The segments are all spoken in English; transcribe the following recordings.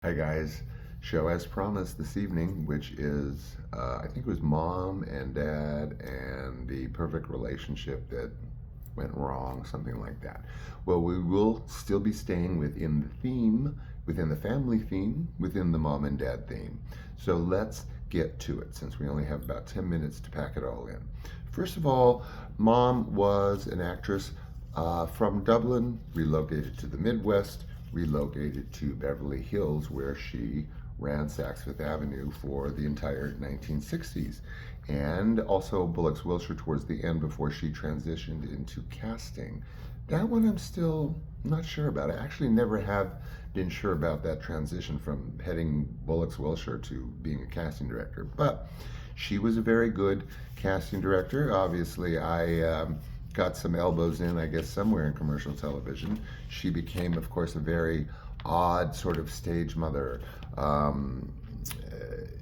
Hi guys, show as promised this evening, which is I think it was mom and dad and the perfect relationship that went wrong, something like that. Well, we will still be staying within the theme, within the family theme, within the mom and dad theme. So let's get to it since we only have about 10 minutes to pack it all in. First of all, mom was an actress from Dublin, relocated to the Midwest, relocated to Beverly Hills, where she ran Saks Fifth Avenue for the entire 1960s, and also Bullock's Wilshire towards the end before she transitioned into casting. That one I'm still not sure about. I actually never have been sure about that transition from heading Bullock's Wilshire to being a casting director, but she was a very good casting director. Obviously, I got some elbows in, I guess, somewhere in commercial television. She became, of course, a very odd sort of stage mother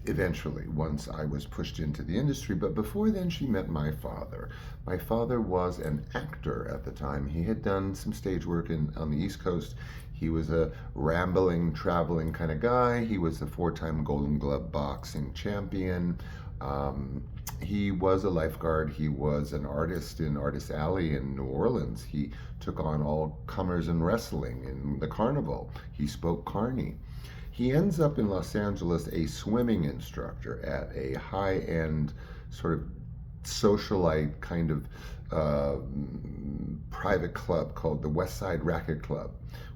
eventually, once I was pushed into the industry. But before then, she met my father. My father was an actor at the time. He had done some stage work on the East Coast. He was a rambling, traveling kind of guy. He was a four-time Golden Glove boxing champion. He was a lifeguard. He was an artist in Artist Alley in New Orleans. He took on all comers in wrestling in the carnival. He spoke Carney. He ends up in Los Angeles a swimming instructor at a high-end sort of socialite kind of uh, private club called the West Side Racket Club.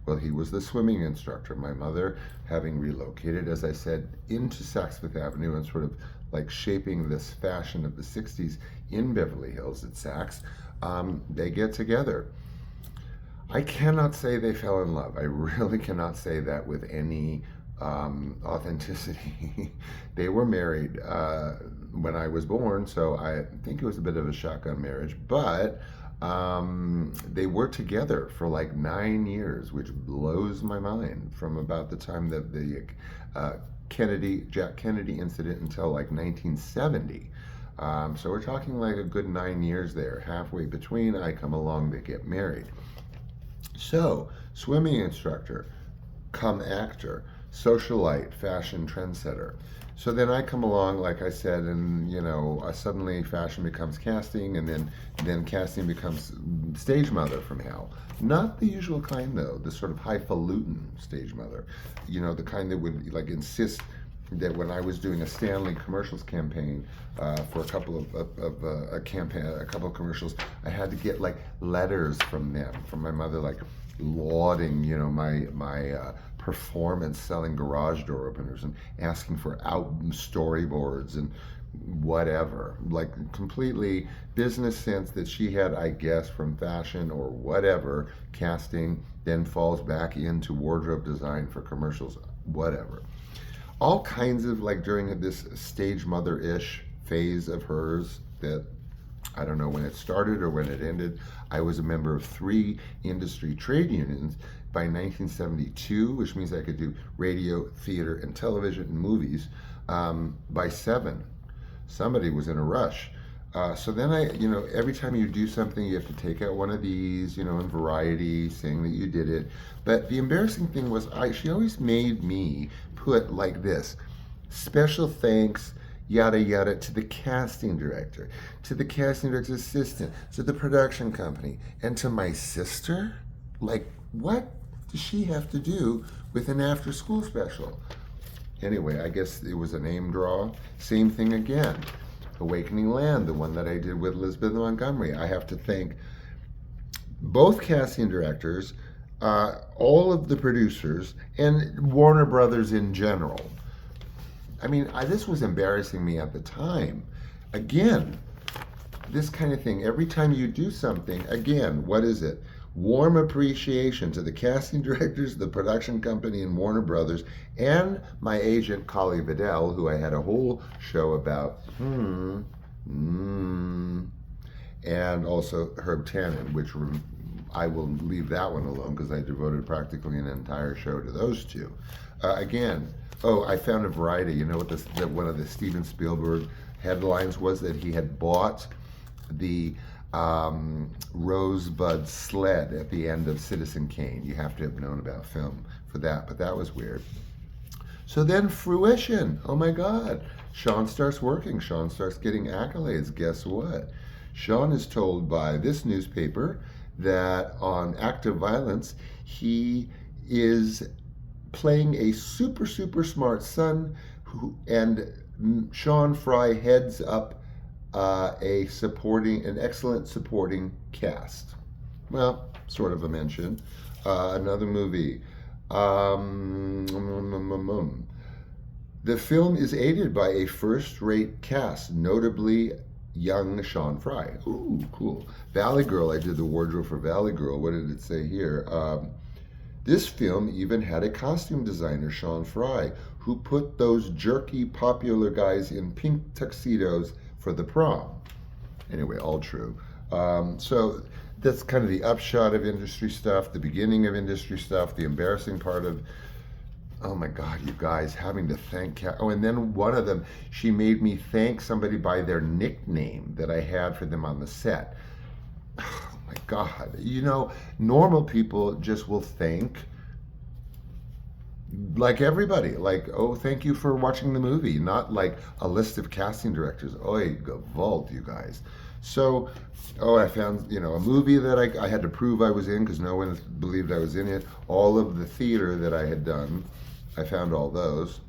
Well, he was the swimming instructor. My mother, having relocated, as I said, into Saks Fifth Avenue and sort of like shaping this fashion of the 60s in Beverly Hills at Saks, they get together. I cannot say they fell in love. I really cannot say that with any authenticity. They were married when I was born, so I think it was a bit of a shotgun marriage, but they were together for like 9 years, which blows my mind from about the time that the Jack Kennedy incident until like 1970. So we're talking like a good 9 years there. Halfway between, I come along, they get married. So, swimming instructor, come actor, socialite, fashion trendsetter. So then I come along, like I said, and suddenly fashion becomes casting, and then casting becomes stage mother from hell. Not the usual kind though, the sort of highfalutin stage mother. The kind that would like insist that when I was doing a Stanley commercials campaign for a couple of a couple of commercials, I had to get like letters from them, from my mother, like lauding, my performance selling garage door openers and asking for out storyboards and whatever, like completely business sense that she had, I guess, from fashion or whatever, casting, then falls back into wardrobe design for commercials, whatever. All kinds of like during this stage mother-ish phase of hers that I don't know when it started or when it ended. I was a member of 3 industry trade unions by 1972, which means I could do radio, theater, and television and movies by 7. Somebody was in a rush. So then every time you do something, you have to take out one of these, in Variety, saying that you did it. But the embarrassing thing was, she always made me put like this: special thanks, yada yada, to the casting director, to the casting director's assistant, to the production company, and to my sister. Like, what does she have to do with an after-school special? Anyway, I guess it was a name draw. Same thing again. Awakening Land, the one that I did with Elizabeth Montgomery. I have to thank both casting directors, all of the producers, and Warner Brothers in general. I mean, this was embarrassing me at the time. Again, this kind of thing. Every time you do something, again, what is it? Warm appreciation to the casting directors, the production company, and Warner Brothers, and my agent, Collie Vidal, who I had a whole show about. And also Herb Tannen, which I will leave that one alone because I devoted practically an entire show to those two. Again, I found a Variety. You know what one of the Steven Spielberg headlines was? That he had bought the Rosebud sled at the end of Citizen Kane. You have to have known about film for that, but that was weird. So then fruition. Oh my God. Sean starts working. Sean starts getting accolades. Guess what? Sean is told by this newspaper that on Active Violence, he is playing a super, super smart son and Sean Fry heads up an excellent supporting cast. Well, sort of a mention. Another movie. The film is aided by a first-rate cast, notably young Sean Fry. Ooh, cool. Valley Girl. I did the wardrobe for Valley Girl. What did it say here? This film even had a costume designer, Sean Fry, who put those jerky, popular guys in pink tuxedos for the prom. Anyway, all true. So that's kind of the upshot of industry stuff, the beginning of industry stuff, the embarrassing part of, oh my God, you guys, having to thank. Oh, and then one of them, she made me thank somebody by their nickname that I had for them on the set. Oh my God. You know, normal people just will thank like everybody, like, oh, thank you for watching the movie, not like a list of casting directors. Oy, vault, you guys. So, oh, I found, a movie that I had to prove I was in because no one believed I was in it. All of the theater that I had done, I found all those.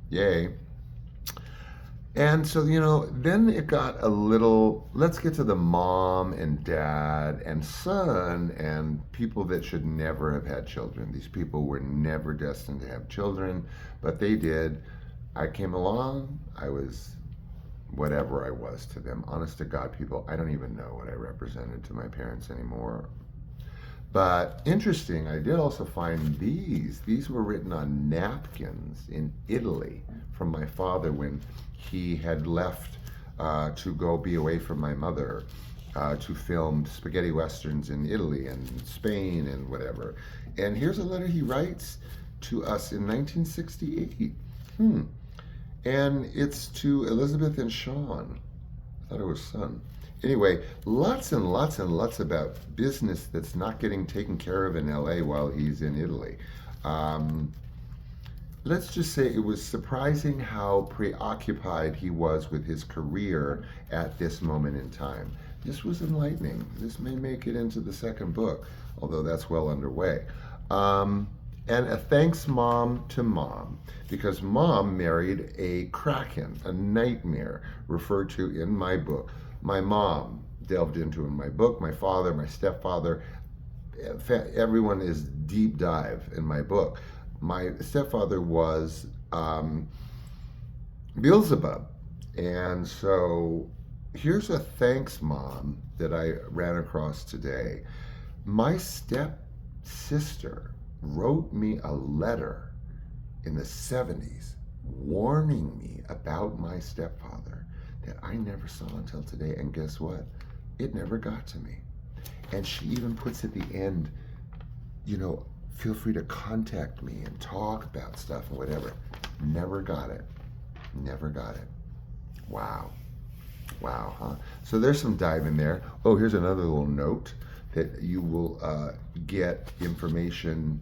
Yay. And so, then it got a little, let's get to the mom and dad and son and people that should never have had children. These people were never destined to have children, but they did. I came along, I was whatever I was to them. Honest to God, people, I don't even know what I represented to my parents anymore. But interesting, I did also find these. These were written on napkins in Italy from my father when he had left to go be away from my mother to film spaghetti westerns in Italy and Spain and whatever. And here's a letter he writes to us in 1968. And it's to Elizabeth and Sean. I thought it was son. Anyway, lots and lots and lots about business that's not getting taken care of in LA while he's in Italy. Let's just say it was surprising how preoccupied he was with his career at this moment in time. This was enlightening. This may make it into the second book, although that's well underway. And a thanks, Mom, to Mom, because Mom married a kraken, a nightmare, referred to in my book. My mom delved into in my book, my father, my stepfather. Everyone is deep dive in my book. My stepfather was Beelzebub. And so here's a thanks, Mom, that I ran across today. My stepsister wrote me a letter in the 70s warning me about my stepfather that I never saw until today. And guess what? It never got to me. And she even puts at the end, feel free to contact me and talk about stuff and whatever. Never got it. Never got it. Wow. Wow, huh? So there's some dive in there. Oh, here's another little note that you will get information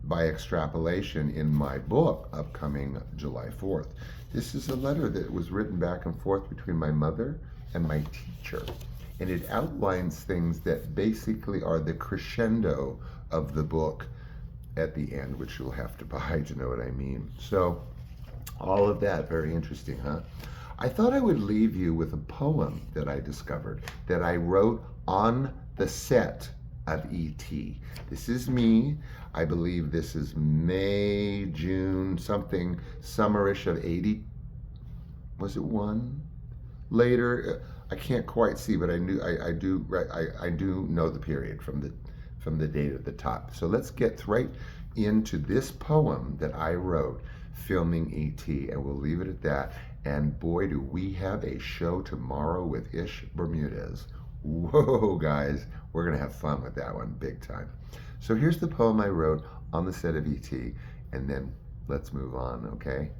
by extrapolation in my book upcoming July 4th. This is a letter that was written back and forth between my mother and my teacher. And it outlines things that basically are the crescendo of the book at the end, which you'll have to buy to know what I mean. So all of that, very interesting, huh? I thought I would leave you with a poem that I discovered that I wrote on the set of E.T. This is me. I believe this is May, June, something, summerish of 80. Was it one? Later, I can't quite see, but I do know the period from the date at the top. So let's get right into this poem that I wrote filming E.T. and we'll leave it at that. And boy, do we have a show tomorrow with Ish Bermudez. Whoa, guys, we're gonna have fun with that one, big time. So here's the poem I wrote on the set of E.T. and then let's move on, okay?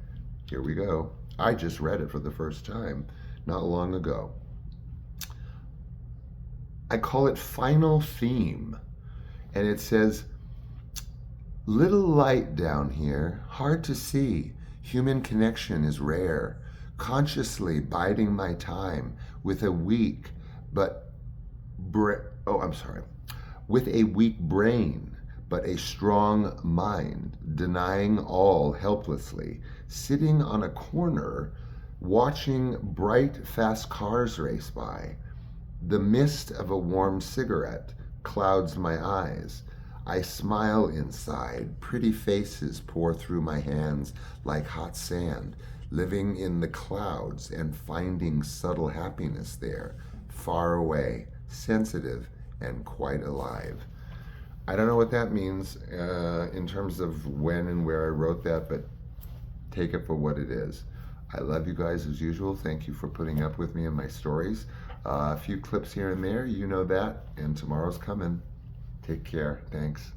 Here we go. I just read it for the first time not long ago. I call it Final Theme, and it says, little light down here, hard to see, Human connection is rare, consciously biding my time with a weak but oh, I'm sorry, with a weak brain but a strong mind, denying all helplessly, sitting on a corner watching bright fast cars race by. The mist of a warm cigarette clouds my eyes. I smile inside. Pretty faces pour through my hands like hot sand, living in the clouds and finding subtle happiness there, far away, sensitive, and quite alive. I don't know what that means in terms of when and where I wrote that, but take it for what it is. I love you guys as usual. Thank you for putting up with me and my stories. A few clips here and there, you know that, and tomorrow's coming. Take care. Thanks.